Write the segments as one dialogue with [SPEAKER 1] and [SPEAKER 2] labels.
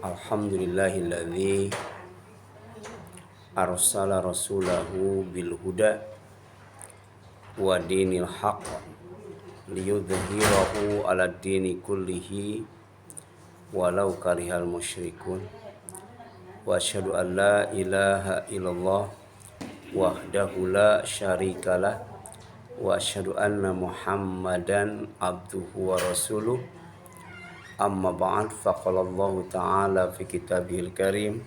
[SPEAKER 1] Alhamdulillahilladzi arsala rasulahu bil huda wa dinil haqq liyudhhirahu 'ala dini kullihi walau karihal musyrikun. Wa asyhadu an la ilaha illallah wahdahu la syarikalah wa asyhadu anna Muhammadan abduhu wa rasuluh. Amma ba'd, faqala Allah ta'ala fi kitabihil karim,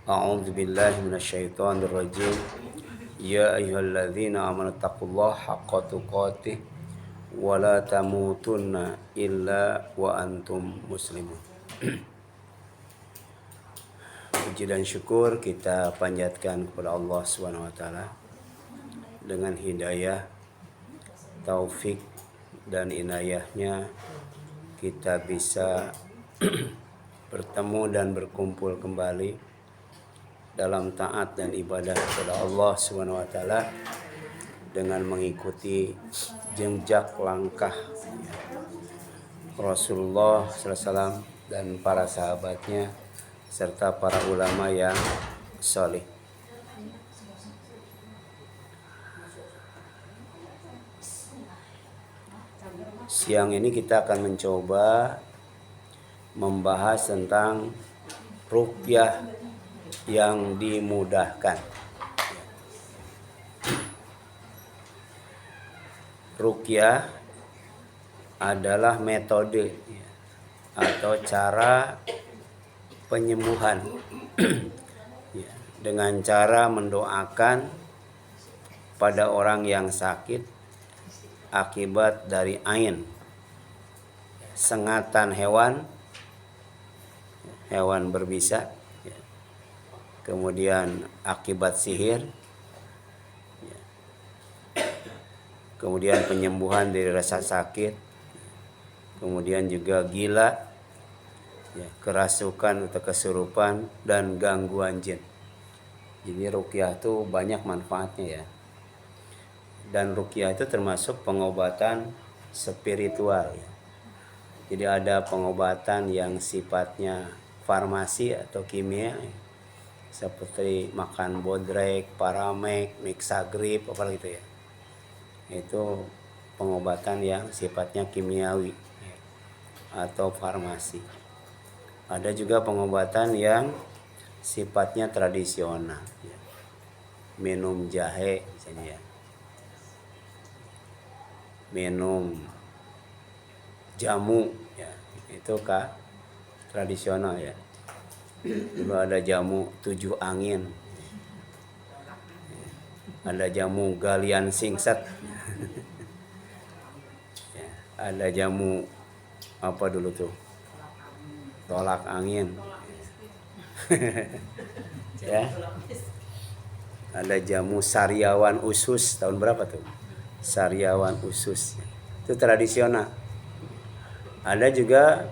[SPEAKER 1] a'udzu billahi minasyaitonir rajim, ya ayyuhalladzina amanu taqullaha haqqa tuqatih wa la tamutunna illa wa antum muslimun. Puji dan syukur kita panjatkan kepada Allah Subhanahu wa taala dengan hidayah, taufik dan inayahnya kita bisa bertemu dan berkumpul kembali dalam taat dan ibadah kepada Allah Subhanahu wa taala dengan mengikuti jejak langkah Rasulullah SAW dan para sahabatnya serta para ulama yang saleh. Siang ini kita akan mencoba membahas tentang ruqyah yang dimudahkan. Ruqyah adalah metode atau cara penyembuhan dengan cara mendoakan pada orang yang sakit akibat dari ain, sengatan hewan berbisa, kemudian akibat sihir, kemudian penyembuhan dari rasa sakit, kemudian juga gila, kerasukan atau kesurupan, dan gangguan jin. Jadi ruqyah itu banyak manfaatnya ya. Dan ruqyah itu termasuk pengobatan spiritual ya. Jadi ada pengobatan yang sifatnya farmasi atau kimia ya. Seperti makan bodrek, paramek, mixagrip, apa gitu ya. Itu pengobatan yang sifatnya kimiawi ya, atau farmasi. Ada juga pengobatan yang sifatnya tradisional ya. Minum jahe misalnya ya. Minum jamu ya, itu tradisional ya. Dulu ada jamu 7 angin, ada jamu galian singset, ya, ada jamu apa dulu tuh, tolak angin, ya. Ada jamu sariawan usus, tahun berapa tuh? Sariawan usus, itu tradisional. Ada juga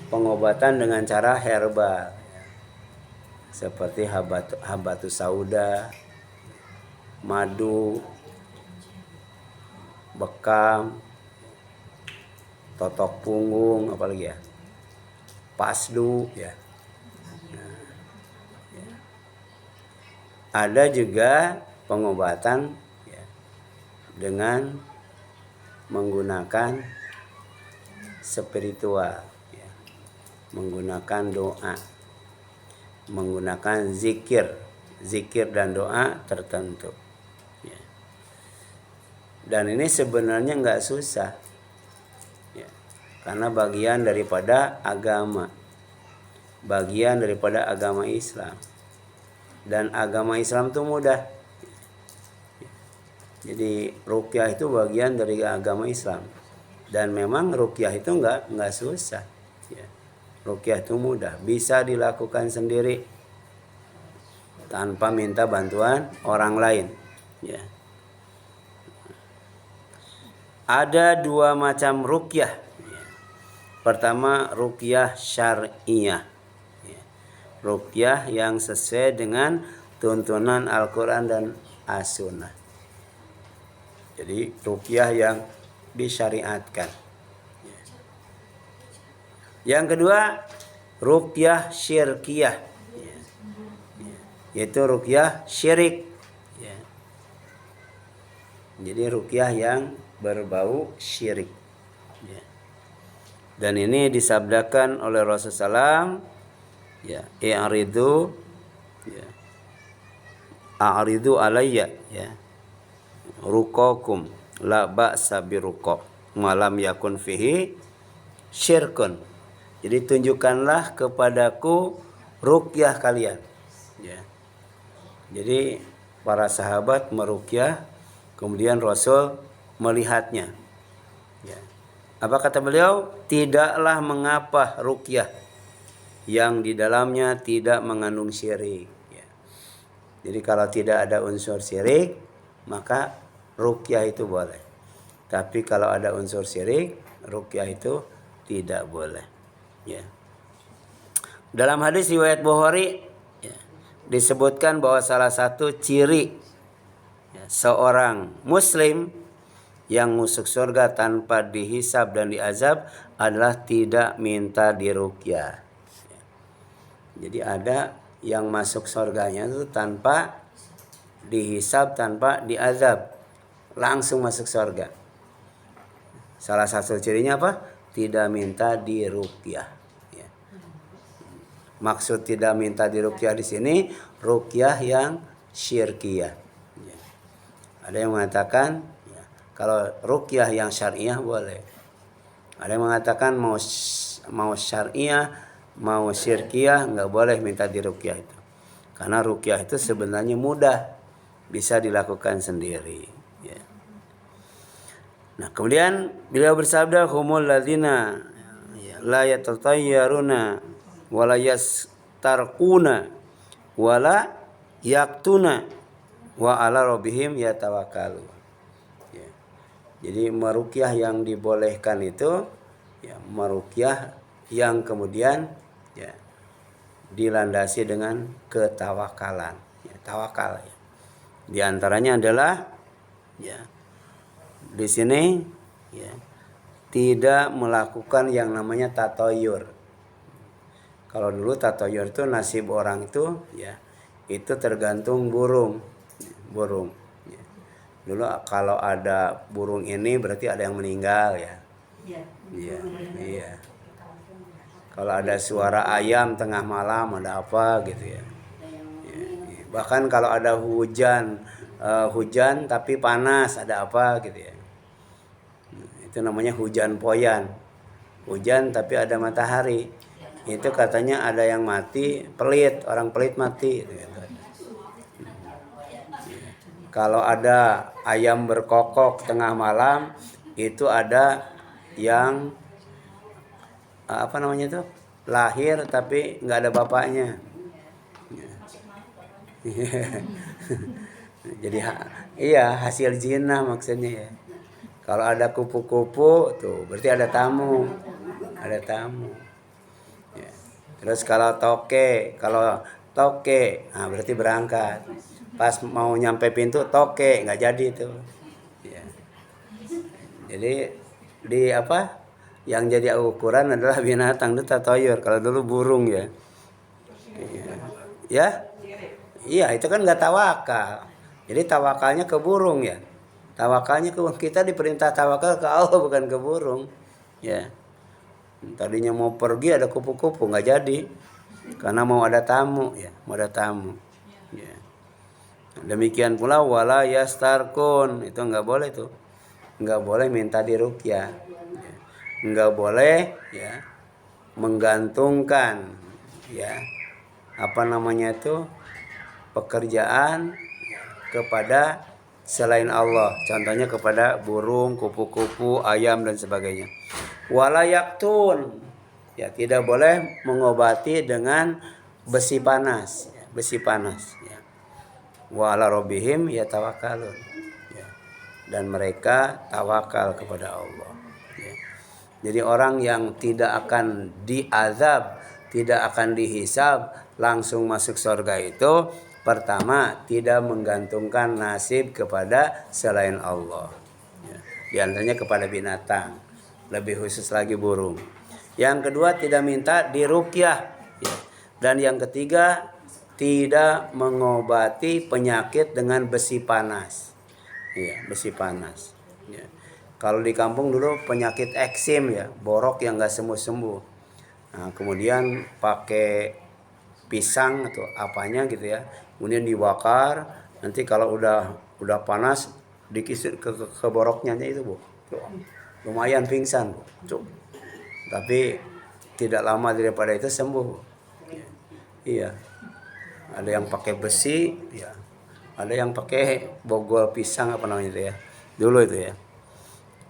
[SPEAKER 1] pengobatan dengan cara herbal seperti habatus sauda, madu, bekam, totok punggung, apalagi ya, pasdu ya. Ada juga pengobatan ya, dengan menggunakan spiritual ya, menggunakan doa, menggunakan zikir dan doa tertentu ya. Dan ini sebenarnya nggak susah ya, karena bagian daripada agama Islam, dan agama Islam itu mudah. Jadi ruqyah itu bagian dari agama Islam, dan memang ruqyah itu nggak susah ya. Ruqyah itu mudah, bisa dilakukan sendiri tanpa minta bantuan orang lain ya. Ada 2 macam ruqyah ya. Pertama, ruqyah syar'iyah ya. Ruqyah yang sesuai dengan tuntunan Al-Quran dan As-Sunnah. Jadi ruqyah yang disyariatkan. Yang kedua, ruqyah syirkiyah, yaitu ruqyah syirik. Ya. Jadi ruqyah yang berbau syirik. Ya. Dan ini disabdakan oleh Rasulullah SAW, ya, i'ridu, ya, a'ridu alayya, ya, ruqakum la ba'sa biruqa malam yakun fihi syirkun. Jadi tunjukkanlah kepadaku ruqyah kalian. Ya. Jadi para sahabat meruqyah, kemudian Rasul melihatnya. Ya. Apa kata beliau? Tidaklah mengapa ruqyah yang di dalamnya tidak mengandung syirik. Ya. Jadi kalau tidak ada unsur syirik, maka ruqyah itu boleh. Tapi kalau ada unsur syirik, ruqyah itu tidak boleh. Ya. Dalam hadis riwayat Bukhari, ya, disebutkan bahwa salah satu ciri, ya, seorang muslim yang masuk surga tanpa dihisab dan diazab adalah tidak minta diruqyah. Ya. Jadi ada yang masuk surganya itu tanpa dihisab, tanpa diazab, langsung masuk surga. Salah satu cirinya apa? Tidak minta diruqyah. Ya. Maksud tidak minta diruqyah di sini ruqyah yang syirkiyah. Ya. Ada yang mengatakan, ya, kalau ruqyah yang syariah boleh. Ada yang mengatakan mau syariah, mau syirkiyah nggak boleh minta diruqyah itu. Karena ruqyah itu sebenarnya mudah, bisa dilakukan sendiri. Ya. Nah, kemudian beliau bersabda, humul ladzina la yatatayyaruna wa la yastarquna wa la yaktuna wa ala rabbihim yatawakkalu. Ya. Jadi meruqyah yang dibolehkan itu, ya, meruqyah yang kemudian, ya, dilandasi dengan ketawakalan. Ya, tawakal. Ya. Di antaranya adalah, ya, di sini, ya, tidak melakukan yang namanya tatoyur. Kalau dulu tatoyur itu nasib orang itu, ya, itu tergantung burung. Ya. Dulu kalau ada burung ini berarti ada yang meninggal, ya. Iya. Iya. Kalau ada suara ayam tengah malam ada apa gitu, ya. Ya. Bahkan kalau ada hujan tapi panas ada apa gitu, ya. Itu namanya hujan poyan. Hujan tapi ada matahari. Itu katanya ada yang mati, pelit, orang pelit mati. Kalau ada ayam berkokok tengah malam, itu ada yang apa namanya itu? Lahir tapi nggak ada bapaknya. Jadi iya, hasil zina maksudnya, ya. Kalau ada kupu-kupu tuh berarti ada tamu. Ada tamu. Ya. Terus kalau toke, nah berarti berangkat. Pas mau nyampe pintu toke, nggak jadi tuh. Ya. Jadi di apa? Yang jadi ukuran adalah binatang itu tatoyur. Kalau dulu burung, ya. Ya. Iya, itu kan nggak tawakal. Jadi tawakalnya ke burung, ya. Tawakalnya ke kita diperintah tawakal ke Allah bukan ke burung, ya. Tadinya mau pergi ada kupu-kupu nggak jadi karena mau ada tamu, ya, mau ada tamu, ya. Demikian pula wala yastarkun, itu nggak boleh tuh, nggak boleh minta diruqyah, ya. Nggak boleh, ya, menggantungkan, ya, apa namanya itu, pekerjaan kepada selain Allah, contohnya kepada burung, kupu-kupu, ayam dan sebagainya. Wala yaktun, ya, tidak boleh mengobati dengan besi panas, ya, besi panas, ya. Wa ala rabbihim yatawakkalun, ya. Dan mereka tawakal kepada Allah, ya. Jadi orang yang tidak akan diazab, tidak akan dihisab, langsung masuk surga itu pertama tidak menggantungkan nasib kepada selain Allah, ya. Di antaranya kepada binatang, lebih khusus lagi burung. Yang kedua tidak minta diruqyah. Ya. Dan yang ketiga tidak mengobati penyakit dengan besi panas. Iya, besi panas. Ya. Kalau di kampung dulu penyakit eksim ya, borok yang nggak sembuh-sembuh. Nah, kemudian pakai pisang atau apanya gitu ya, kemudian dibakar. Nanti kalau udah panas dikisir ke boroknya itu bu. Tuh, lumayan pingsan bu. Tuh. Tapi tidak lama daripada itu sembuh. Iya. Ada yang pakai besi, ya. Ada yang pakai bogol pisang apa namanya itu ya. Dulu itu ya.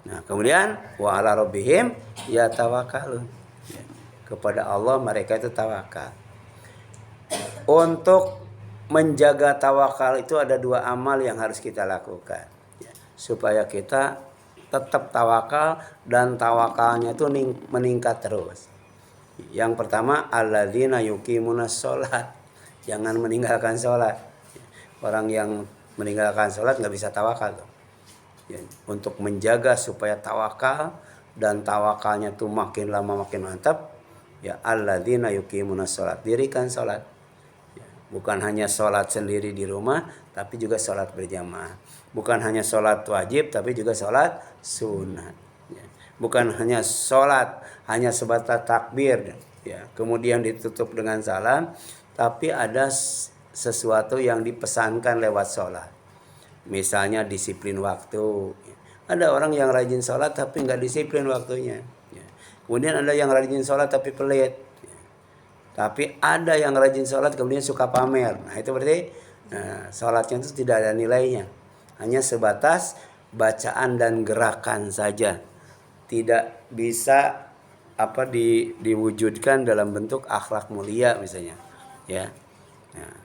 [SPEAKER 1] Nah, kemudian wa ala rabbihim yatawakkalun. Ya. Kepada Allah mereka itu tawakal. Untuk menjaga tawakal itu ada dua amal yang harus kita lakukan. Ya. Supaya kita tetap tawakal dan tawakalnya itu meningkat terus. Yang pertama alladzina yuqimunas sholat. Jangan meninggalkan sholat. Orang yang meninggalkan sholat nggak bisa tawakal tuh. Ya, untuk menjaga supaya tawakal dan tawakalnya tuh makin lama makin mantap, ya alladzina yuqimunas sholat, dirikan sholat. Ya, bukan hanya sholat sendiri di rumah, tapi juga sholat berjamaah. Bukan hanya sholat wajib, tapi juga sholat sunat. Ya, bukan hanya sholat hanya sebatas takbir, ya kemudian ditutup dengan salam, tapi ada sesuatu yang dipesankan lewat sholat. Misalnya disiplin waktu. Ada orang yang rajin sholat tapi nggak disiplin waktunya. Kemudian ada yang rajin sholat tapi pelit. Tapi ada yang rajin sholat kemudian suka pamer. Nah itu berarti sholatnya itu tidak ada nilainya. Hanya sebatas bacaan dan gerakan saja. Tidak bisa diwujudkan dalam bentuk akhlak mulia misalnya. Ya. Nah.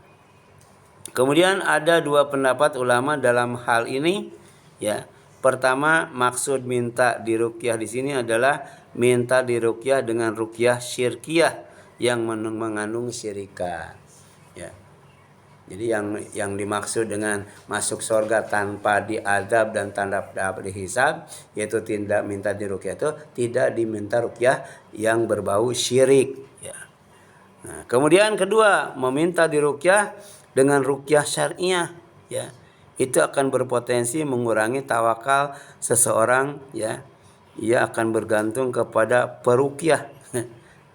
[SPEAKER 1] Kemudian ada dua pendapat ulama dalam hal ini, ya. Pertama, maksud minta diruqyah di sini adalah minta diruqyah dengan ruqyah syirkiyah yang mengandung syirikat. Ya. Jadi yang dimaksud dengan masuk surga tanpa diazab dan tanpa dihisab, yaitu tidak minta diruqyah itu tidak diminta ruqyah yang berbau syirik, ya. Nah, kemudian kedua, meminta diruqyah dengan ruqyah syariah, ya. Itu akan berpotensi mengurangi tawakal seseorang, ya. Ia akan bergantung kepada peruqyah.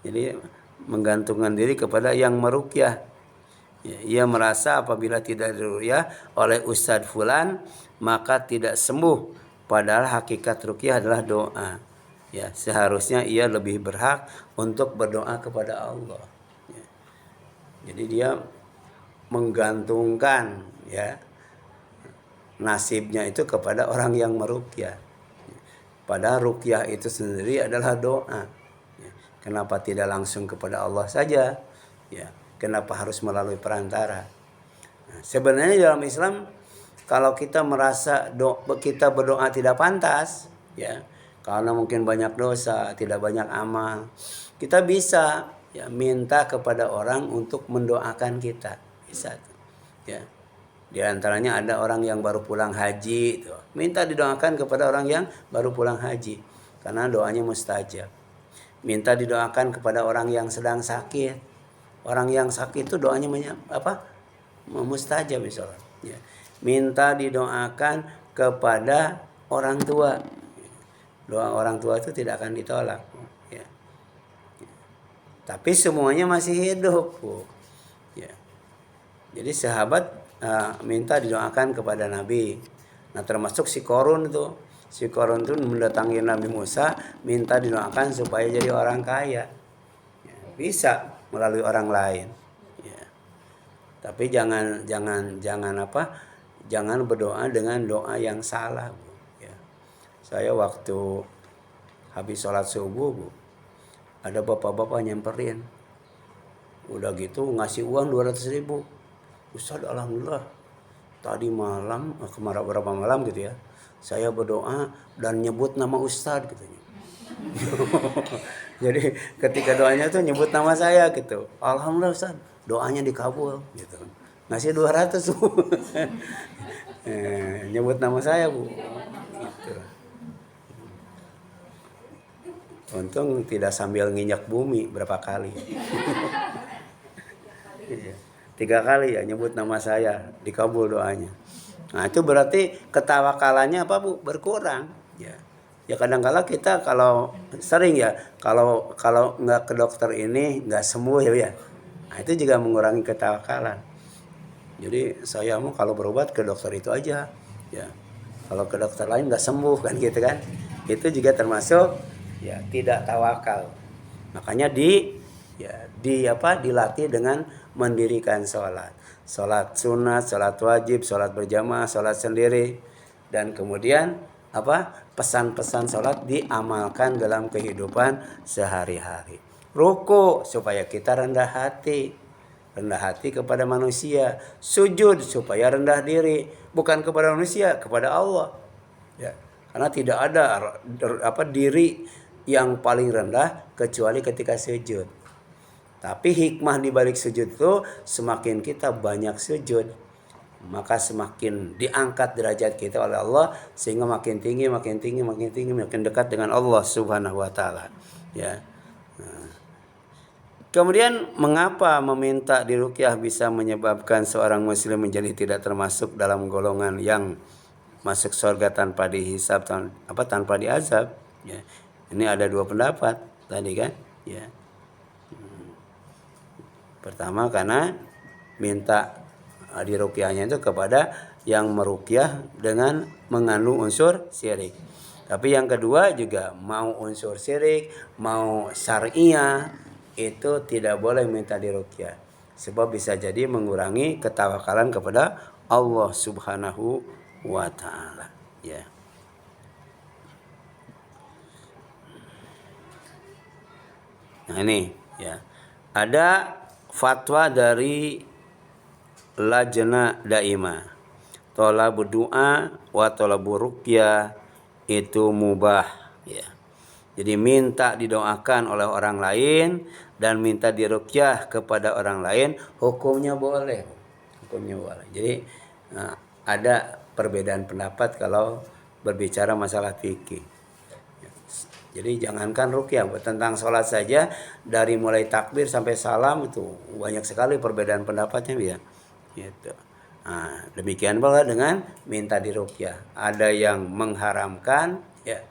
[SPEAKER 1] Jadi menggantungkan diri kepada yang meruqyah. Ya, ia merasa apabila tidak diruqyah oleh Ustadz Fulan maka tidak sembuh. Padahal hakikat ruqyah adalah doa. Ya, seharusnya ia lebih berhak untuk berdoa kepada Allah. Ya. Jadi dia menggantungkan, ya, nasibnya itu kepada orang yang meruqyah. Padahal ruqyah itu sendiri adalah doa. Ya. Kenapa tidak langsung kepada Allah saja? Ya. Kenapa harus melalui perantara? Nah, sebenarnya dalam Islam kalau kita merasa kita berdoa tidak pantas, ya, karena mungkin banyak dosa, tidak banyak amal, kita bisa, ya, minta kepada orang untuk mendoakan kita, bisa, ya. Di antaranya ada orang yang baru pulang haji, tuh, minta didoakan kepada orang yang baru pulang haji, karena doanya mustajab. Minta didoakan kepada orang yang sedang sakit. Orang yang sakit itu doanya mustajab misalnya. Ya. Minta didoakan kepada orang tua. Doa orang tua itu tidak akan ditolak. Ya. Tapi semuanya masih hidup. Ya. Jadi sahabat minta didoakan kepada Nabi. Nah termasuk si Korun itu. Si Korun itu mendatangi Nabi Musa minta didoakan supaya jadi orang kaya. Ya. Bisa melalui orang lain, ya. Tapi jangan berdoa dengan doa yang salah, Bu. Ya. Saya waktu habis sholat subuh, Bu, ada bapak-bapak nyamperin, udah gitu ngasih uang 200.000. Ustaz, alhamdulillah tadi malam berapa malam gitu ya, saya berdoa dan nyebut nama Ustaz gitu. Jadi ketika doanya tuh nyebut nama saya gitu. Alhamdulillah Ustaz, doanya dikabul gitu. Ngasih 200 Bu. Nyebut nama saya Bu. Gitu. Untung tidak sambil nginjak bumi berapa kali. Iya. 3 kali ya nyebut nama saya, dikabul doanya. Nah itu berarti ketawakalannya apa Bu? Berkurang. Ya. Ya kadang-kala kita kalau sering ya kalau nggak ke dokter ini nggak sembuh ya. Nah itu juga mengurangi ketawakalan. Jadi saya mau kalau berobat ke dokter itu aja. Ya. Kalau ke dokter lain nggak sembuh kan gitu kan. Itu juga termasuk ya tidak tawakal. Makanya dilatih dengan mendirikan sholat sunat, sholat wajib, sholat berjamaah, sholat sendiri, dan kemudian pesan-pesan sholat diamalkan dalam kehidupan sehari-hari. Ruku supaya kita rendah hati kepada manusia. Sujud supaya rendah diri, bukan kepada manusia, kepada Allah. Ya, karena tidak ada diri yang paling rendah kecuali ketika sujud. Tapi hikmah di balik sujud itu semakin kita banyak sujud, maka semakin diangkat derajat kita oleh Allah sehingga makin tinggi, makin dekat dengan Allah Subhanahu wa taala. Ya. Kemudian mengapa meminta diruqyah bisa menyebabkan seorang muslim menjadi tidak termasuk dalam golongan yang masuk surga tanpa dihisab, tanpa diazab? Ya. Ini ada 2 pendapat tadi kan? Ya. Pertama karena minta diruqyahnya itu kepada yang meruqyah dengan mengandung unsur syirik. Tapi yang kedua juga mau unsur syirik, mau syariah, itu tidak boleh minta diruqyah. Sebab bisa jadi mengurangi ketawakalan kepada Allah Subhanahu wa taala. Ya. Nah ini ya. Ada fatwa dari Lajnah Daimah. Thalabud du'a wa thalabur ruqyah itu mubah ya. Jadi minta didoakan oleh orang lain dan minta diruqyah kepada orang lain hukumnya boleh. Jadi ada perbedaan pendapat kalau berbicara masalah fikih. Jadi jangankan ruqyah, tentang sholat saja dari mulai takbir sampai salam itu banyak sekali perbedaan pendapatnya ya. Gitu. Nah, demikian pula dengan minta diruqyah. Ada yang mengharamkan ya.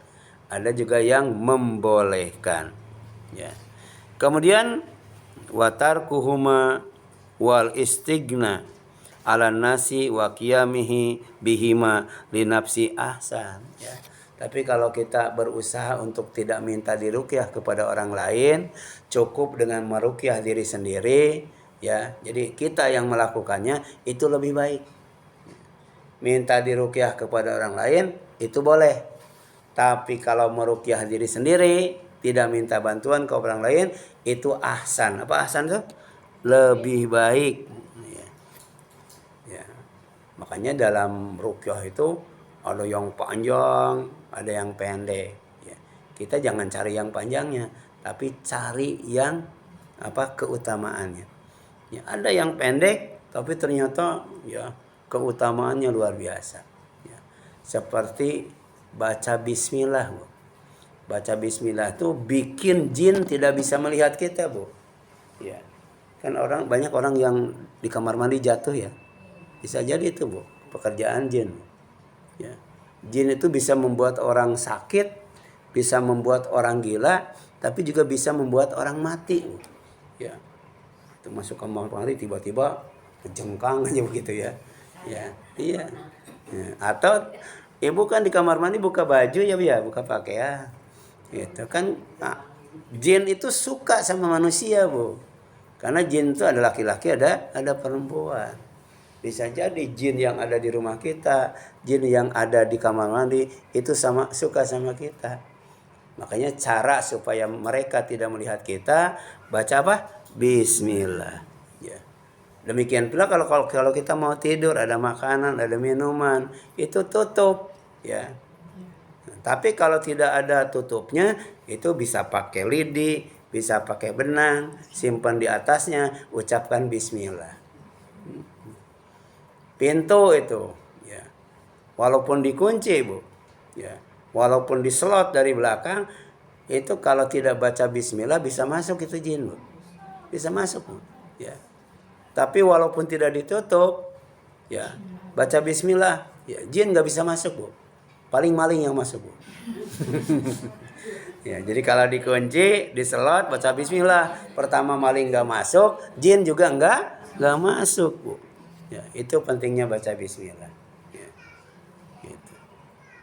[SPEAKER 1] Ada juga yang membolehkan. Ya. Kemudian watarkuhuma wal istigna ala nasi wa qiyamihi bihima li nafsi ahsan. Ya. Tapi kalau kita berusaha untuk tidak minta diruqyah kepada orang lain, cukup dengan meruqyah diri sendiri, ya. Jadi kita yang melakukannya itu lebih baik. Minta diruqyah kepada orang lain itu boleh. Tapi kalau meruqyah diri sendiri, tidak minta bantuan ke orang lain, itu ahsan. Apa ahsan tuh? Lebih baik. Ya. Makanya dalam ruqyah itu ada yang panjang, ada yang pendek. Ya. Kita jangan cari yang panjangnya, tapi cari yang keutamaannya. Ya, ada yang pendek, tapi ternyata ya keutamaannya luar biasa. Ya. Seperti baca bismillah, Bu. Baca bismillah itu bikin jin tidak bisa melihat kita, Bu. Ya. Kan banyak orang yang di kamar mandi jatuh ya. Bisa jadi itu, Bu, pekerjaan jin. Ya. Jin itu bisa membuat orang sakit, bisa membuat orang gila, tapi juga bisa membuat orang mati, Bu. Ya. Itu masuk kamar mandi tiba-tiba kejengkang aja begitu ya. Ya, iya. Ya. Atau ibu kan di kamar mandi buka baju ya, buka pakaian. Gitu kan. Nah, jin itu suka sama manusia, Bu. Karena jin itu ada laki-laki, ada perempuan. Bisa jadi jin yang ada di rumah kita, jin yang ada di kamar mandi itu suka sama kita. Makanya cara supaya mereka tidak melihat kita, baca apa? Bismillah. Ya. Demikian pula kalau kita mau tidur, ada makanan, ada minuman, itu tutup. Ya. Tapi kalau tidak ada tutupnya, itu bisa pakai lidi, bisa pakai benang, simpan di atasnya, ucapkan bismillah. Pintu itu, ya, walaupun dikunci, Bu, ya, walaupun diselot dari belakang, itu kalau tidak baca bismillah bisa masuk itu jin, Bu. Bisa masuk, Bu. Ya. Tapi walaupun tidak ditutup, ya, baca bismillah, ya, jin nggak bisa masuk, Bu. Paling maling yang masuk, Bu. Ya, jadi kalau dikunci, diselot, baca bismillah, pertama maling nggak masuk, jin juga nggak masuk, Bu. Ya, itu pentingnya baca bismillah. Ya, gitu.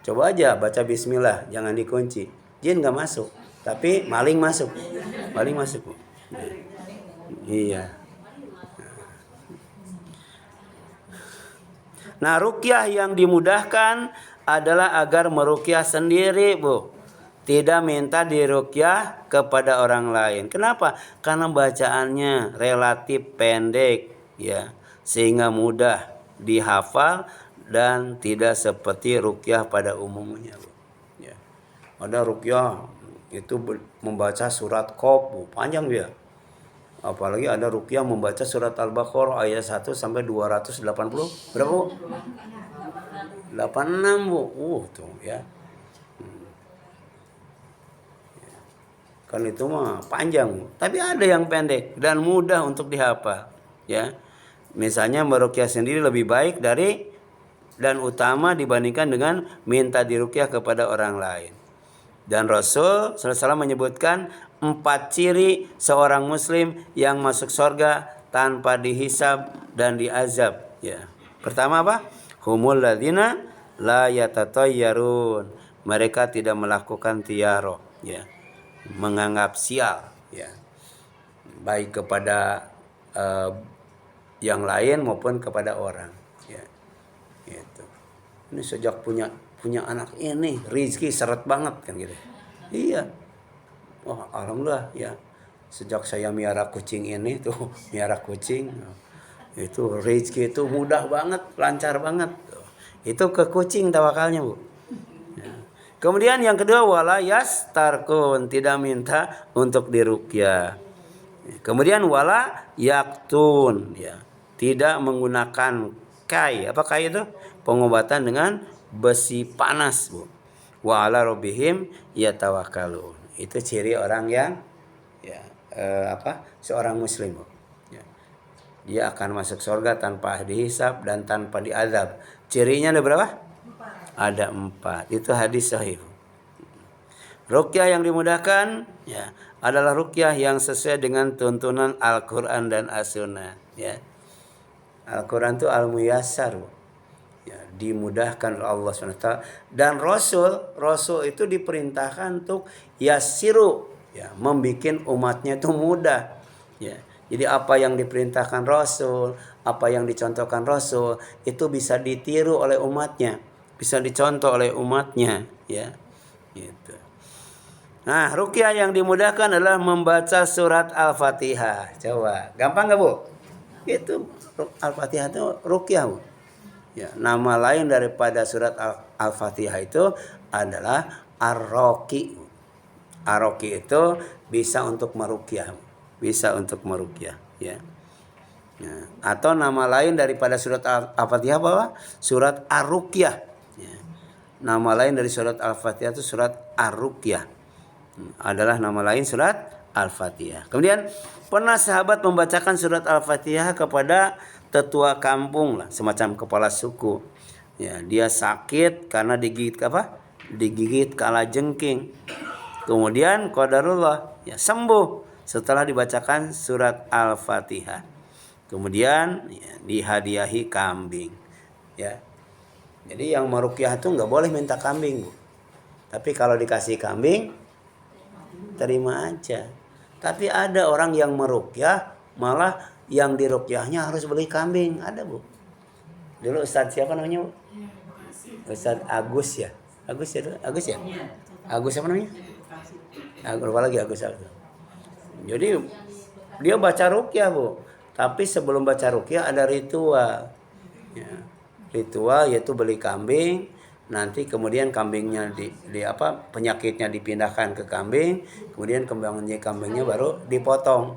[SPEAKER 1] Coba aja baca bismillah, jangan dikunci, jin nggak masuk, tapi maling masuk, maling masuk, Bu. Ya. Iya. Nah, ruqyah yang dimudahkan adalah agar meruqyah sendiri, Bu. Tidak minta diruqyah kepada orang lain. Kenapa? Karena bacaannya relatif pendek, ya, sehingga mudah dihafal dan tidak seperti ruqyah pada umumnya, Bu. Ya. Ada ruqyah itu membaca surat Qaf, Bu. Panjang dia. Apalagi ada ruqyah membaca surat Al-Baqarah ayat 1 sampai 280 berapa, Bu? 86, Bu. Tuh ya. Kan itu mah panjang, Bu. Tapi ada yang pendek dan mudah untuk dihafal, ya. Misalnya meruqyah sendiri lebih baik dari dan utama dibandingkan dengan minta diruqyah kepada orang lain. Dan Rasul SAW menyebutkan 4 ciri seorang muslim yang masuk surga tanpa dihisab dan diazab. Ya. Pertama apa? Humul ladzina la yatatayyarun. Mereka tidak melakukan tiaro, ya. Menganggap sial, ya. Baik kepada yang lain maupun kepada orang, ya. Gitu. Ini sejak punya anak ini rezeki seret banget kan gitu. Iya. Wah, alhamdulillah ya. Sejak saya miara kucing ini tuh, miara kucing, itu rezeki itu mudah banget, lancar banget. Itu ke kucing tawakalnya, Bu. Ya. Kemudian yang kedua wala yastarkun, tidak minta untuk diruqyah. Kemudian wala yaktun, ya. Tidak menggunakan kai. Apa kai itu? Pengobatan dengan besi panas, Bu. Wa ala rabbihim yatawakkalun. Itu ciri orang yang ya seorang muslim, Bu. Ya. Dia akan masuk surga tanpa dihisab dan tanpa diazab. Cirinya ada berapa? 4. Ada 4. Itu hadis sahih. Ruqyah yang dimudahkan, ya, adalah ruqyah yang sesuai dengan tuntunan Al-Qur'an dan As-Sunnah, ya. Al-Qur'an itu al-muyassar, ya, dimudahkan oleh Allah SWT. Dan Rasul itu diperintahkan untuk yasiru, ya, membikin umatnya itu mudah, ya. Jadi apa yang diperintahkan Rasul, apa yang dicontohkan Rasul itu bisa ditiru oleh umatnya, bisa dicontoh oleh umatnya, ya. Gitu. Nah, ruqyah yang dimudahkan adalah membaca surat Al-Fatihah. Coba, gampang nggak, Bu? Itu Al-Fatihah itu ruqyah, Bu. Ya, nama lain daripada surat Al-Fatihah itu adalah Ar-Raqi. Ar-Raqi itu bisa untuk meruqyah, bisa untuk meruqyah, ya. Nah, atau nama lain daripada surat Al-Fatihah apa? Surat Ar-Ruqyah. Ya. Nama lain dari surat Al-Fatihah itu surat Ar-Ruqyah. Adalah nama lain surat Al-Fatihah. Kemudian pernah sahabat membacakan surat Al-Fatihah kepada tetua kampung lah, semacam kepala suku. Ya, dia sakit karena digigit apa? Digigit kalajengking. Kemudian qadarullah, ya, sembuh setelah dibacakan surat Al-Fatihah. Kemudian ya, dihadiahi kambing. Ya. Jadi yang meruqyah itu nggak boleh minta kambing, Bu. Tapi kalau dikasih kambing terima aja. Tapi ada orang yang meruqyah malah yang diruqyahnya harus beli kambing, ada, Bu. Dulu Ustadz siapa namanya, Bu? Ustadz Agus ya. Agus ya, Agus ya. Agus apa namanya? Lupa lagi Agus. Jadi dia baca ruqyah, Bu. Tapi sebelum baca ruqyah ada ritual. Ya. Ritual yaitu beli kambing. Nanti kemudian kambingnya penyakitnya dipindahkan ke kambing, kemudian kambingnya baru dipotong.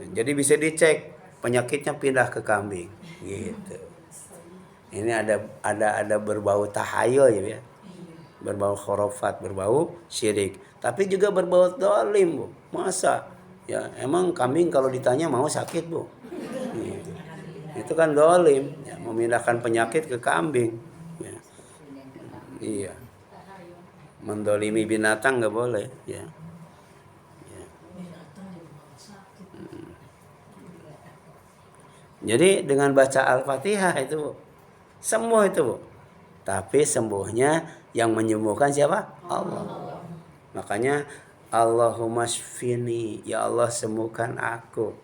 [SPEAKER 1] Jadi bisa dicek penyakitnya pindah ke kambing, gitu. Ini ada berbau tahayul, ya, berbau khurafat, berbau syirik. tapi juga berbuat dolim, Bu. Masa? Ya, emang kambing kalau ditanya mau sakit, Bu? Ya. Itu kan dolim, ya, memindahkan penyakit ke kambing. Ya. Iya. Mendolimi binatang nggak boleh, ya. Ya. Jadi dengan baca Al-Fatihah itu, Bu, sembuh itu, Bu. Tapi sembuhnya yang menyembuhkan siapa? Allah. Makanya Allahumma shfini, ya Allah sembuhkan aku.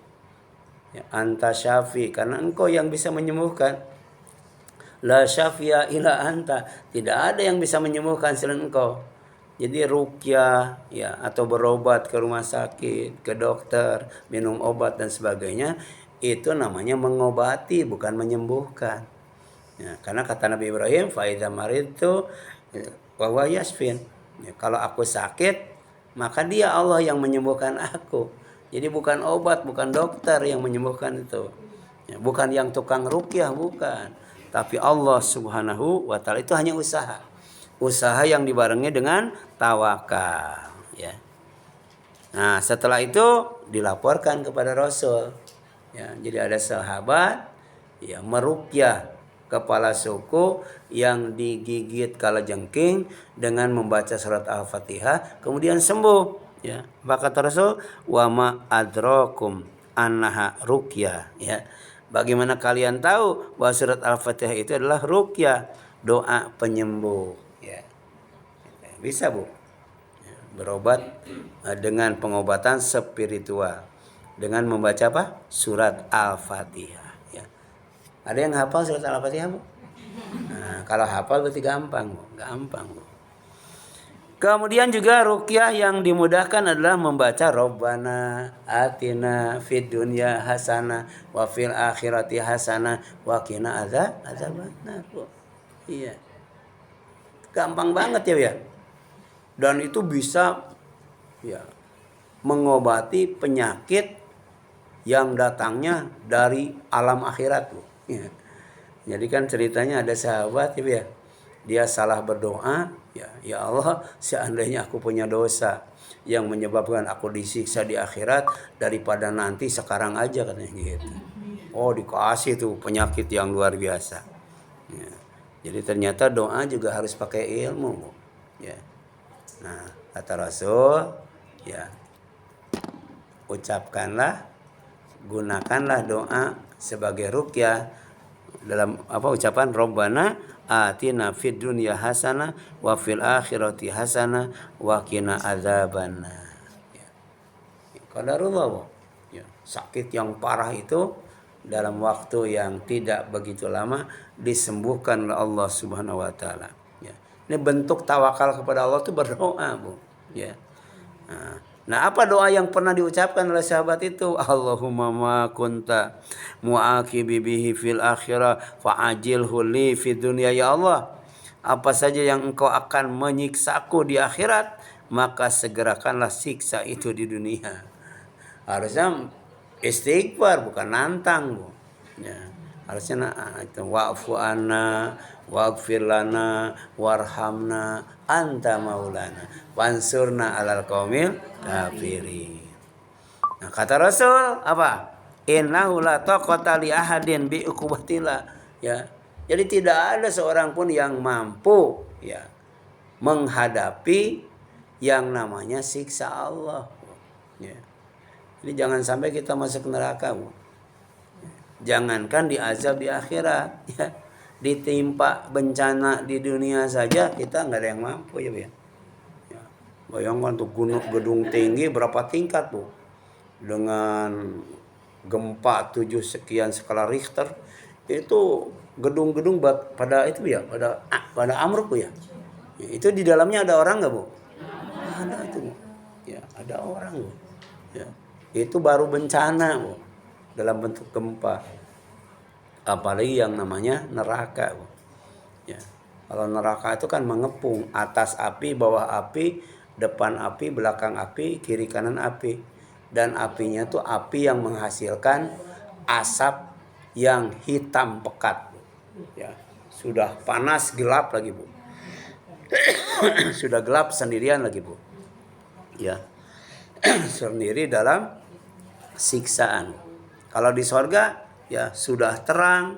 [SPEAKER 1] Ya, anta syafi, karena engkau yang bisa menyembuhkan. La syafi'a ila anta, tidak ada yang bisa menyembuhkan selain engkau. Jadi ruqyah ya, atau berobat ke rumah sakit, ke dokter, minum obat dan sebagainya, itu namanya mengobati, bukan menyembuhkan. Ya, karena kata Nabi Ibrahim, fa idza maridtu wa huwa yashfin. Ya, kalau aku sakit, maka dia Allah yang menyembuhkan aku. Jadi bukan obat, bukan dokter yang menyembuhkan itu. Ya, bukan yang tukang ruqyah, bukan. Tapi Allah Subhanahu wa taala, itu hanya usaha. Usaha yang dibarengi dengan tawakal, ya. Nah, setelah itu dilaporkan kepada Rasul. Ya, jadi ada sahabat ya meruqyah kepala suku yang digigit kalajengking dengan membaca surat Al-Fatihah kemudian sembuh, ya. Maka kata Rasul, wa ma adrakum annaha ruqyah, ya. Bagaimana kalian tahu bahwa surat Al-Fatihah itu adalah ruqyah, doa penyembuh, ya. Bisa, Bu, berobat dengan pengobatan spiritual dengan membaca apa? Surat Al-Fatihah, ya. Ada yang hafal surat Al-Fatihah, Bu? Nah, kalau hafal berarti gampang, Bu. Gampang, Bu. Kemudian juga ruqyah yang dimudahkan adalah membaca Rabbana atina fid dunya hasanah wa fil akhirati hasanah wa qina adzabannar, Bu. Iya. Gampang banget ya. Dan itu bisa ya mengobati penyakit yang datangnya dari alam akhirat, Bu. Ya. Jadi kan ceritanya ada sahabat ya, dia salah berdoa, ya Allah, seandainya aku punya dosa yang menyebabkan aku disiksa di akhirat, daripada nanti sekarang aja, katanya gitu. Oh, dikasih tuh penyakit yang luar biasa. Ya. Jadi ternyata doa juga harus pakai ilmu, Bu. Ya. Nah, kata Rasul, ya, ucapkanlah, gunakanlah doa sebagai ruqyah dalam ucapan Rabbana atina fid dunya hasanah wa fil akhirati hasanah wa qina adzabannar. Ya. Qadarullah, ya. Sakit yang parah itu dalam waktu yang tidak begitu lama disembuhkan oleh Allah Subhanahu wa taala. Ya. Ini bentuk tawakal kepada Allah itu berdoa, Bu. Ya. Nah, apa doa yang pernah diucapkan oleh sahabat itu? Allahumma ma kunta mu'aqibi bihi fil akhirah fa'ajilhu li fid dunya, ya Allah. Apa saja yang engkau akan menyiksaku di akhirat, maka segerakanlah siksa itu di dunia. Harusnya istighfar, bukan nantang, Bu. Ya. Harusnya itu wa'fu anna waghfir lana warhamna anta maulana wansurna alal qaumil kafirin. Nah, kata Rasul apa? Innahu la taqata li ahadin bi uqubatillah, ya. Jadi tidak ada seorang pun yang mampu ya menghadapi yang namanya siksa Allah, ya. Jadi jangan sampai kita masuk neraka, Bu. Jangankan diazab di akhirat, ya. Ditimpa bencana di dunia saja kita nggak ada yang mampu, ya, Bu. Ya. Bayangkan tuh gedung tinggi berapa tingkat, Bu. Dengan gempa 7 sekian skala Richter, itu gedung-gedung pada itu ya, pada amruk, Bu, ya. Itu di dalamnya ada orang nggak, Bu? Ada itu, Bu. Ya, ada orang, Bu. Ya. Itu baru bencana, Bu, dalam bentuk gempa. Apalagi yang namanya neraka, Bu. Ya. Kalau neraka itu kan mengepung, atas api, bawah api, depan api, belakang api, kiri kanan api. Dan apinya tuh api yang menghasilkan asap yang hitam pekat, Bu. Ya. Sudah panas gelap lagi, Bu. Sudah gelap sendirian lagi, Bu. ya sendiri dalam siksaan. Kalau di sorga ya sudah terang,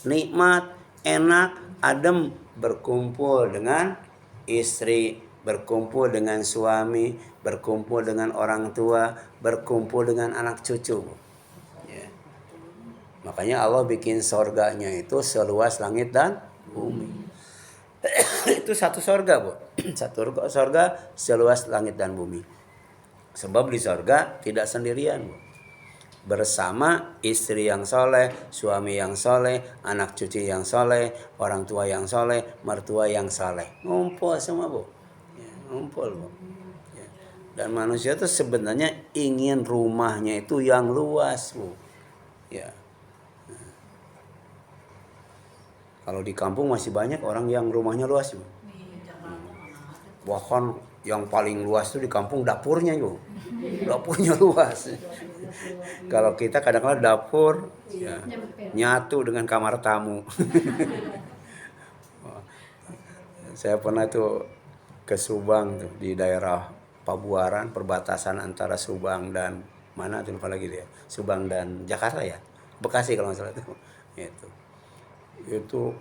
[SPEAKER 1] nikmat, enak, adem, berkumpul dengan istri, berkumpul dengan suami, berkumpul dengan orang tua, berkumpul dengan anak cucu. Ya. Makanya Allah bikin sorganya itu seluas langit dan bumi. Itu satu sorga, Bu. Satu sorga seluas langit dan bumi. Sebab di sorga tidak sendirian, Bu. Bersama istri yang soleh, suami yang soleh, anak cucu yang soleh, orang tua yang soleh, mertua yang soleh. Ngumpul semua, Bu. Ya, ngumpul, Bu. Ya. Dan manusia itu sebenarnya ingin rumahnya itu yang luas, Bu. Ya. Nah. Kalau di kampung masih banyak orang yang rumahnya luas, Bu. Bahkan yang paling luas itu di kampung dapurnya, Bu. Dapurnya luas. Kalau kita kadang-kadang dapur ya, nyatu dengan kamar tamu. Saya pernah tuh ke Subang tuh, di daerah Pabuaran, perbatasan antara Subang dan mana tuh lupa lagi dia. Subang dan Jakarta ya. Bekasi kalau nggak salah itu. Itu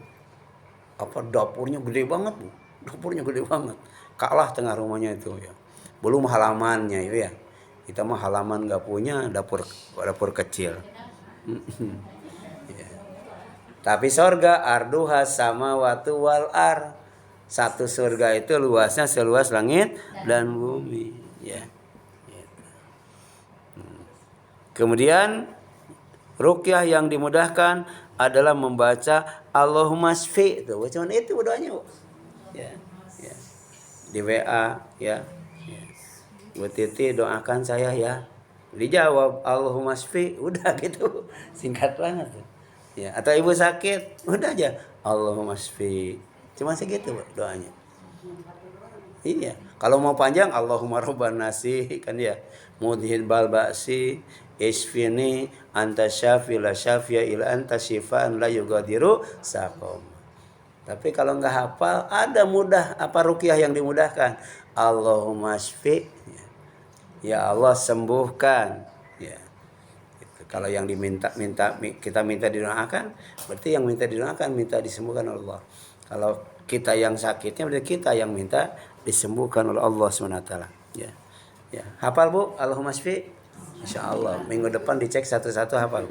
[SPEAKER 1] apa dapurnya gede banget, Bu. Dapurnya gede banget. Kalah tengah rumahnya itu ya. Belum halamannya itu ya. Kita mah halaman nggak punya, dapur kecil. Ya. Tapi surga arduha samawati wal ar. Satu surga itu luasnya seluas langit dan bumi. Ya. Kemudian ruqyah yang dimudahkan adalah membaca Allahumma shfi. Cuman itu doanya. Ya. Ya. Di WA ya. Bu Titi doakan saya ya. Dijawab Allahumma shfi, udah gitu. Singkat banget tuh. Ya, atau ibu sakit, udah aja Allahumma shfi. Cuma segitu doanya. Iya. Kalau mau panjang Allahumma robban nasi kan ya. Mudhil bal ba'si isfini anta syafi la syafiya ila anta syifaan la yugadiru saqam. Tapi kalau nggak hafal ada mudah apa ruqyah yang dimudahkan. Allahumma shfi. Ya Allah sembuhkan. Ya. Gitu. Kalau yang kita minta didoakan, berarti yang minta didoakan minta disembuhkan oleh Allah. Kalau kita yang sakitnya berarti kita yang minta disembuhkan oleh Allah SWT. Ya. Ya. Hafal, Bu? Allahumma shfi. Insyaallah minggu depan dicek satu-satu hafal.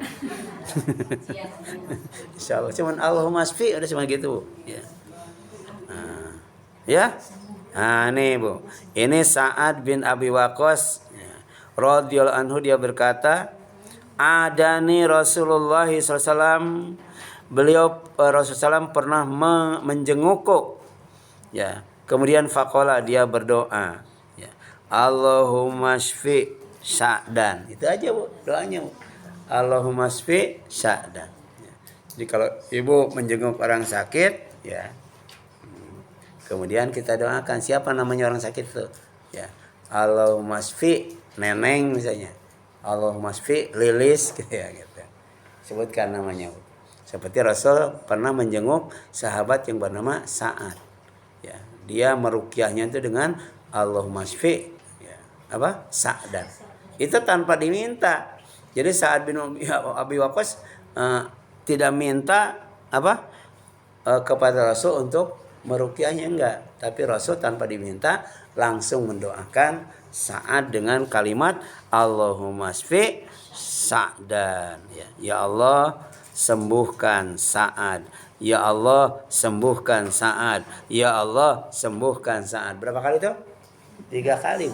[SPEAKER 1] Insyaallah. Cuman Allahumma shfi udah cuma gitu, Bu. Ya. Nah. Ya. Nah, nih, Bu. Ini Sa'ad bin Abi Waqqas radhiyallahu anhu, dia berkata, adani Rasulullah SAW. Beliau Rasulullah SAW pernah menjengukku. Ya. Kemudian faqala, dia berdoa. Ya. Allahumma shfi Sa'dan. Itu aja, Bu, doanya, Bu. Allahumma shfi Sa'dan. Ya. Jadi kalau ibu menjenguk orang sakit, ya. Kemudian kita doakan siapa namanya orang sakit itu. Ya. Allahumma shfi Neneng misalnya. Allahumma shfi Lilis gitu ya gitu. Sebutkan namanya. Seperti Rasul pernah menjenguk sahabat yang bernama Sa'ad. Ya, dia meruqyahnya itu dengan Allahumma shfi ya, apa? Sa'dan. Itu tanpa diminta. Jadi Sa'ad bin Abi Waqqas tidak minta apa? Kepada Rasul untuk meruqyahnya enggak, tapi Rasul tanpa diminta langsung mendoakan Sa'ad dengan kalimat Allahumma shfi Sa'dan. Ya Allah sembuhkan Sa'ad. Ya Allah sembuhkan Sa'ad. Ya Allah sembuhkan Sa'ad. Berapa kali itu? 3 kali.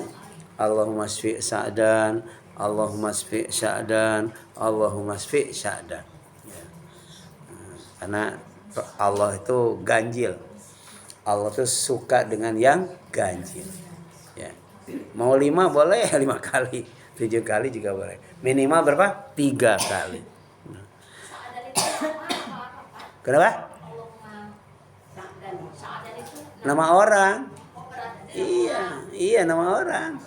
[SPEAKER 1] Allahumma shfi Sa'dan. Allahumma shfi Sa'dan. Allahumma shfi Sa'dan. Ya. Karena Allah itu ganjil. Allah tuh suka dengan yang ganjil. Ya. Mau 5 boleh 5 kali, 7 kali juga boleh. Minimal berapa? 3 kali. Kenapa? Nama orang. Iya nama orang.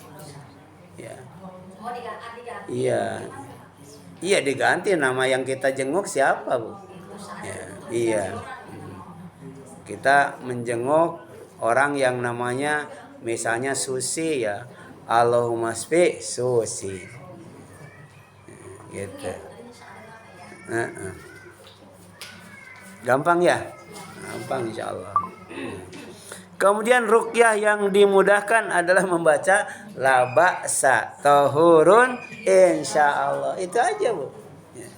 [SPEAKER 1] Ya. Iya. Iya diganti nama yang kita jenguk siapa, Bu? Ya, iya. Kita menjenguk orang yang namanya misalnya Susi ya, Allahumma sfi susi. Gitu. Gampang ya? Gampang insyaallah. Kemudian ruqyah yang dimudahkan adalah membaca la ba'sa tahurun insyaallah. Itu aja, Bu. Ya,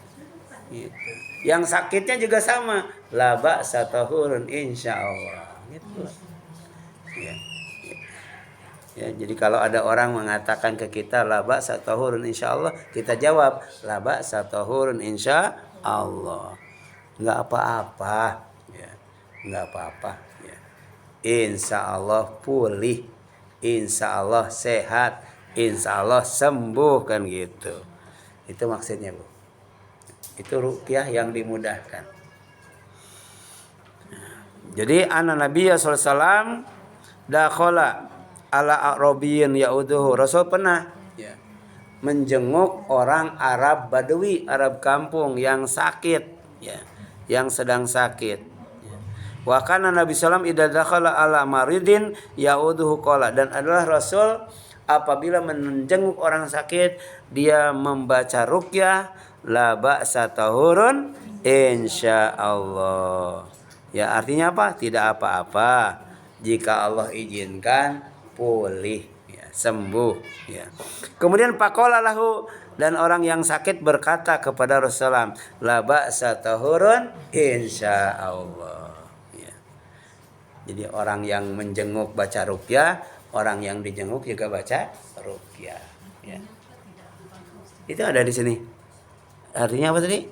[SPEAKER 1] gitu. Yang sakitnya juga sama, la ba'sa tahurun insyaallah. Gitu. Ya. Ya, jadi kalau ada orang mengatakan ke kita la ba'sa tahurun insyaallah, kita jawab la ba'sa tahurun insyaallah. Enggak apa-apa, ya. Enggak apa-apa, ya. Insya Allah pulih, insya Allah sehat, insya Allah sembuh, kan gitu. Itu maksudnya, Bu. Itu ruqyah yang dimudahkan. Jadi anna Nabiya sallallahu alaihi wasallam dakhala ala Arabiyin yauduhu. Rasul pernah menjenguk orang Arab Badui, Arab kampung yang sakit, ya, yang sedang sakit. Wa kana Nabi sallam idza dakhala ala maridin yauduhu qala, dan adalah Rasul apabila menjenguk orang sakit dia membaca ruqyah la ba'sa tahurun insyaallah. Ya, artinya apa? Tidak apa-apa jika Allah izinkan pulih, ya, sembuh, ya. Kemudian faqala lahu, dan orang yang sakit berkata kepada Rasulullah, la ba'sa tahurun insyaallah. Jadi orang yang menjenguk baca ruqyah, orang yang dijenguk juga baca ruqyah. Ya. Itu ada di sini. Artinya apa tadi?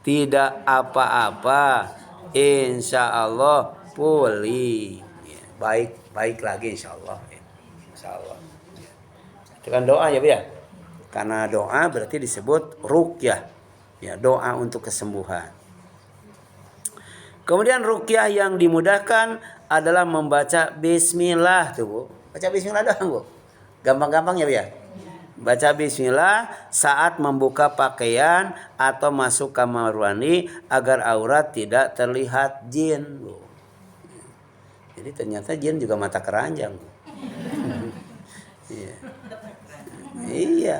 [SPEAKER 1] Tidak apa-apa, insya Allah pulih. Ya. Baik lagi insya Allah. Ya. Insya Allah. Ya. Itu kan doa ya, Bu ya. Karena doa berarti disebut ruqyah. Ya, doa untuk kesembuhan. Kemudian ruqyah yang dimudahkan adalah membaca bismillah tuh, Bu. Baca bismillah doang, Bu. Gampang-gampang ya, Bu ya. Baca bismillah saat membuka pakaian atau masuk kamar mandi agar aurat tidak terlihat jin, Bu. Jadi ternyata jin juga mata keranjang, Bu. Iya. Iya.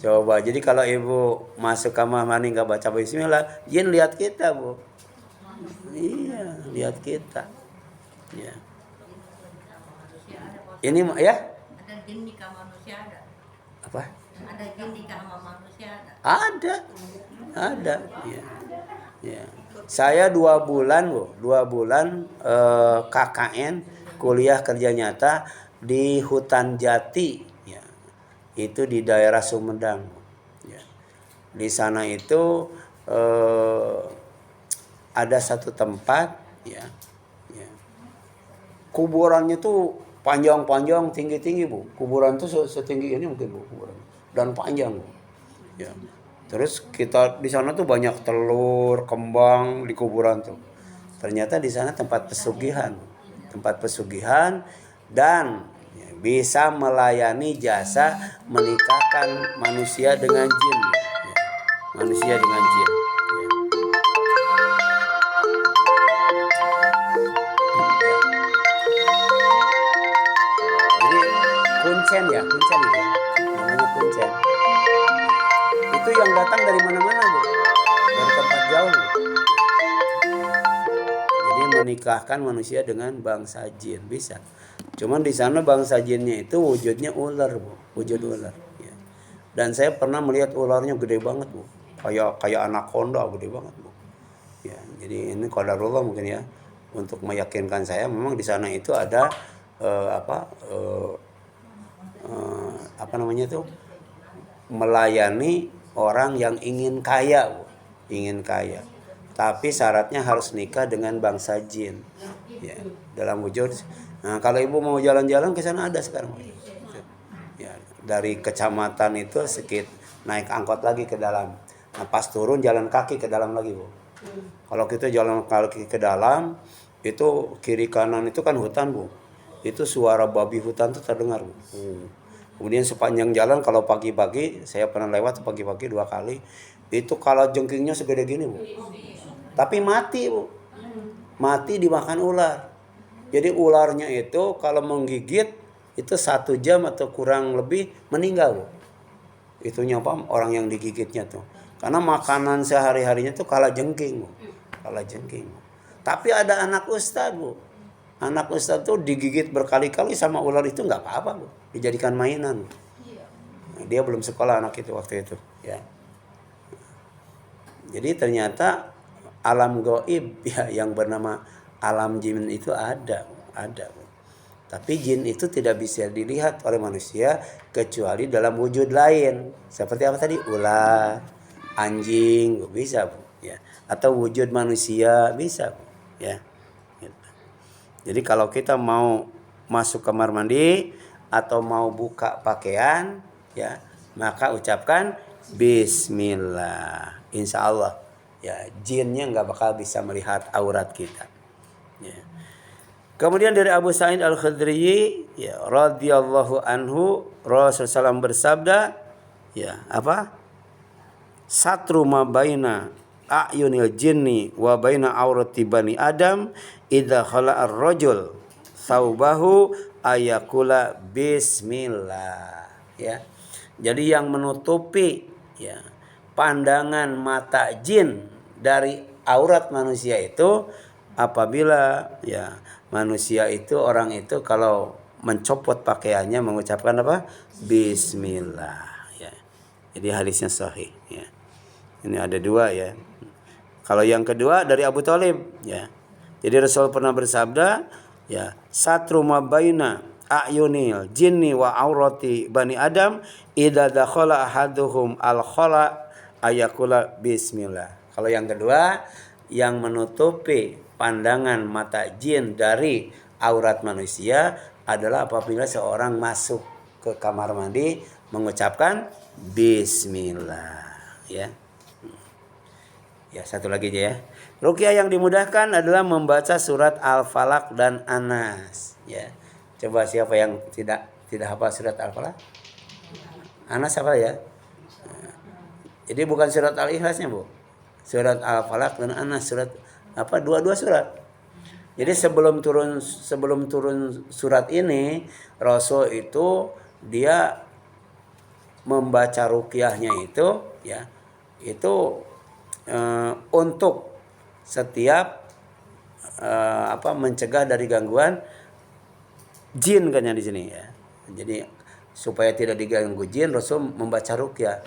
[SPEAKER 1] Coba, jadi kalau ibu masuk kamar mandi nggak baca bismillah, jin lihat kita, Bu. Iya, lihat kita. Ya. Ini ya?
[SPEAKER 2] Ada jin di kamar manusia ada.
[SPEAKER 1] Apa?
[SPEAKER 2] Ada jin di kamar manusia ada.
[SPEAKER 1] Ada. Ya. Ya. Saya 2 bulan, Bu. 2 bulan KKN, kuliah kerja nyata di hutan jati. Itu di daerah Sumedang, ya. Di sana itu ada satu tempat, ya, ya. Kuburannya tuh panjang-panjang, tinggi-tinggi, Bu. Kuburan tuh setinggi ini mungkin, Bu, kuburan, dan panjang, Bu. Ya. Terus kita di sana tuh banyak telur, kembang di kuburan tuh. Ternyata di sana tempat pesugihan, dan bisa melayani jasa menikahkan manusia dengan jin, ya. Manusia dengan jin, ya. Jadi kuncen ya, namanya kuncen. Itu yang datang dari mana-mana, Bu, dari tempat jauh, Bu. Jadi menikahkan manusia dengan bangsa jin bisa. Cuman di sana bangsa jinnya itu wujudnya ular, Bu, wujud ular. Ya. Dan saya pernah melihat ularnya gede banget, Bu, kayak anaconda, gede banget, Bu. Ya, jadi ini qadarullah mungkin ya, untuk meyakinkan saya memang di sana itu ada apa namanya itu, melayani orang yang ingin kaya, Bu, ingin kaya. Tapi syaratnya harus nikah dengan bangsa jin, ya, dalam wujud. Nah, kalau ibu mau jalan-jalan ke sana ada sekarang. Ya, dari kecamatan itu sedikit naik angkot lagi ke dalam. Nah, pas turun jalan kaki ke dalam lagi, Bu. Kalau kita jalan kaki ke dalam, itu kiri kanan itu kan hutan, Bu. Itu suara babi hutan tuh terdengar, Bu. Kemudian sepanjang jalan kalau pagi-pagi, saya pernah lewat pagi-pagi 2 kali, itu kalau jengkingnya segede gini, Bu. Tapi mati, Bu. Mati dimakan ular. Jadi ularnya itu kalau menggigit itu 1 jam atau kurang lebih meninggal, Bu. Itunya apa? Orang yang digigitnya tuh. Karena makanan sehari-harinya tuh kala jengking, Bu. Kala jengking. Tapi ada anak ustadz, Bu. Anak ustadz tuh digigit berkali-kali sama ular itu nggak apa-apa, Bu. Dijadikan mainan. Nah, dia belum sekolah anak itu waktu itu, ya. Jadi ternyata alam gaib ya yang bernama alam jin itu ada. Tapi jin itu tidak bisa dilihat oleh manusia kecuali dalam wujud lain. Seperti apa tadi? Ular, anjing, bisa, Bu, ya. Atau wujud manusia bisa, Bu, ya. Jadi kalau kita mau masuk kamar mandi atau mau buka pakaian, ya, maka ucapkan bismillah. Insya Allah, ya, jinnya nggak bakal bisa melihat aurat kita. Ya. Kemudian dari Abu Sa'id Al-Khudri, ya, radhiyallahu anhu, Rasulullah SAW bersabda, ya, apa? Satru ma baina a'yunil jinni wa baina aurati bani Adam idza khala ar-rajul thawbahu ayakula bismillah, ya. Jadi yang menutupi, ya, pandangan mata jin dari aurat manusia itu apabila, ya, manusia itu, orang itu kalau mencopot pakaiannya mengucapkan apa? Bismillah, ya. Jadi hadisnya sahih, ya. Ini ada 2, ya. Kalau yang kedua dari Abu Thalib, ya. Jadi Rasul pernah bersabda, ya, satru ma baina a'yunil jinni wa aurati bani Adam idza dakhala ahaduhum al-khala ayakula bismillah. Kalau yang kedua, yang menutupi pandangan mata jin dari aurat manusia adalah apabila seorang masuk ke kamar mandi mengucapkan bismillah, ya. Ya, satu lagi aja, ya. Ruqyah yang dimudahkan adalah membaca surat Al-Falaq dan An-Nas, ya. Coba siapa yang tidak hafal surat Al-Falaq? Anas hafal, ya. Jadi bukan surat Al-Ikhlasnya, Bu. Surat Al-Falaq dan An-Nas, surat apa? Dua surat. Jadi sebelum turun surat ini, Rasul itu dia membaca ruqyahnya itu, ya, itu untuk setiap mencegah dari gangguan jin kan di sini, ya. Jadi supaya tidak diganggu jin, Rasul membaca ruqyah,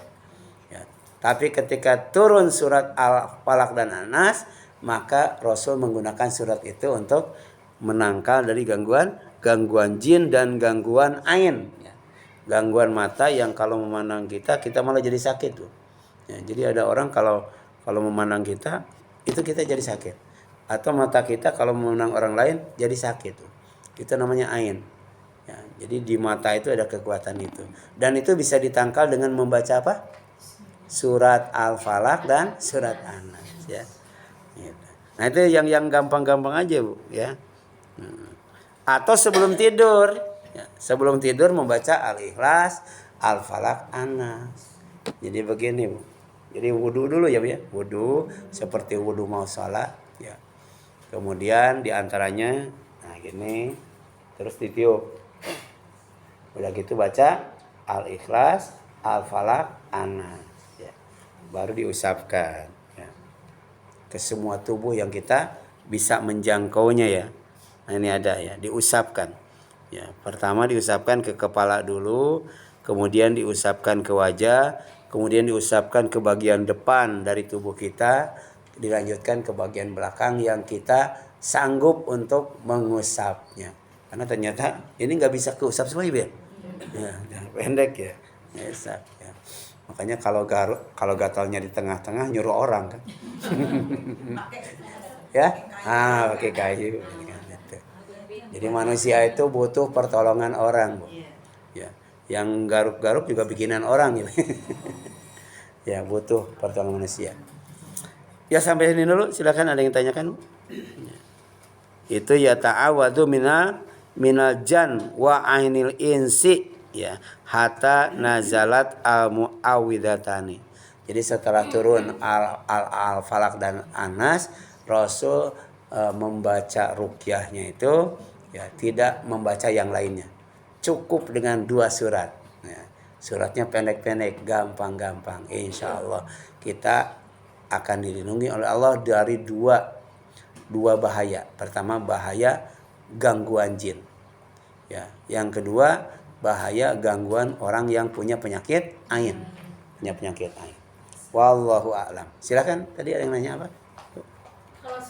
[SPEAKER 1] ya. Tapi ketika turun surat Al-Falaq dan An-Nas, maka Rasul menggunakan surat itu untuk menangkal dari gangguan jin dan gangguan ain, ya. Gangguan mata yang kalau memandang kita malah jadi sakit, tuh. Ya, jadi ada orang kalau memandang kita itu kita jadi sakit, atau mata kita kalau memandang orang lain jadi sakit, tuh. Itu namanya ain, ya. Jadi di mata itu ada kekuatan itu, dan itu bisa ditangkal dengan membaca apa? Surat Al-Falaq dan surat An-Nas, ya. Nah itu yang gampang-gampang aja, Bu, ya. Atau sebelum tidur, ya. Sebelum tidur membaca Al-Ikhlas, Al-Falaq, An-Nas. Jadi begini, Bu. Jadi wudu dulu, ya, Bu, ya. Wudu seperti wudu mau sholat, ya. Kemudian diantaranya, nah gini, terus ditiup. Udah gitu baca Al-Ikhlas, Al-Falaq, An-Nas, ya. Baru diusapkan, ya, ke semua tubuh yang kita bisa menjangkaunya, ya. Nah ini ada, ya, diusapkan, ya. Pertama diusapkan ke kepala dulu, kemudian diusapkan ke wajah, kemudian diusapkan ke bagian depan dari tubuh kita, dilanjutkan ke bagian belakang yang kita sanggup untuk mengusapnya. Karena ternyata ini nggak bisa keusap semua, ya, ya, pendek, ya. Ya. Makanya kalau gatalnya di tengah-tengah nyuruh orang kan. Ya, pakai kayu. Jadi manusia itu butuh pertolongan orang, Bu. Ya, yang garuk-garuk juga bikinan orang, gitu. Ya, butuh pertolongan manusia. Ya, sampai sini dulu. Silakan ada yang tanyakan, Bu. Itu ya ta'awadu minal jan wa ainil insi, ya, hatta nazalat al-mu'awwidatani. Jadi setelah turun Al-Falaq dan An-Nas, Rasul membaca ruqyahnya itu, Ya, tidak membaca yang lainnya. Cukup dengan 2 surat. Ya, suratnya pendek-pendek, gampang-gampang. Insya Allah kita akan dilindungi oleh Allah dari dua bahaya. Pertama bahaya gangguan jin. Ya, yang kedua bahaya gangguan orang yang punya penyakit ain. Punya penyakit ain. Wallahu a'lam. Silakan, tadi ada yang nanya apa?
[SPEAKER 3] Kalau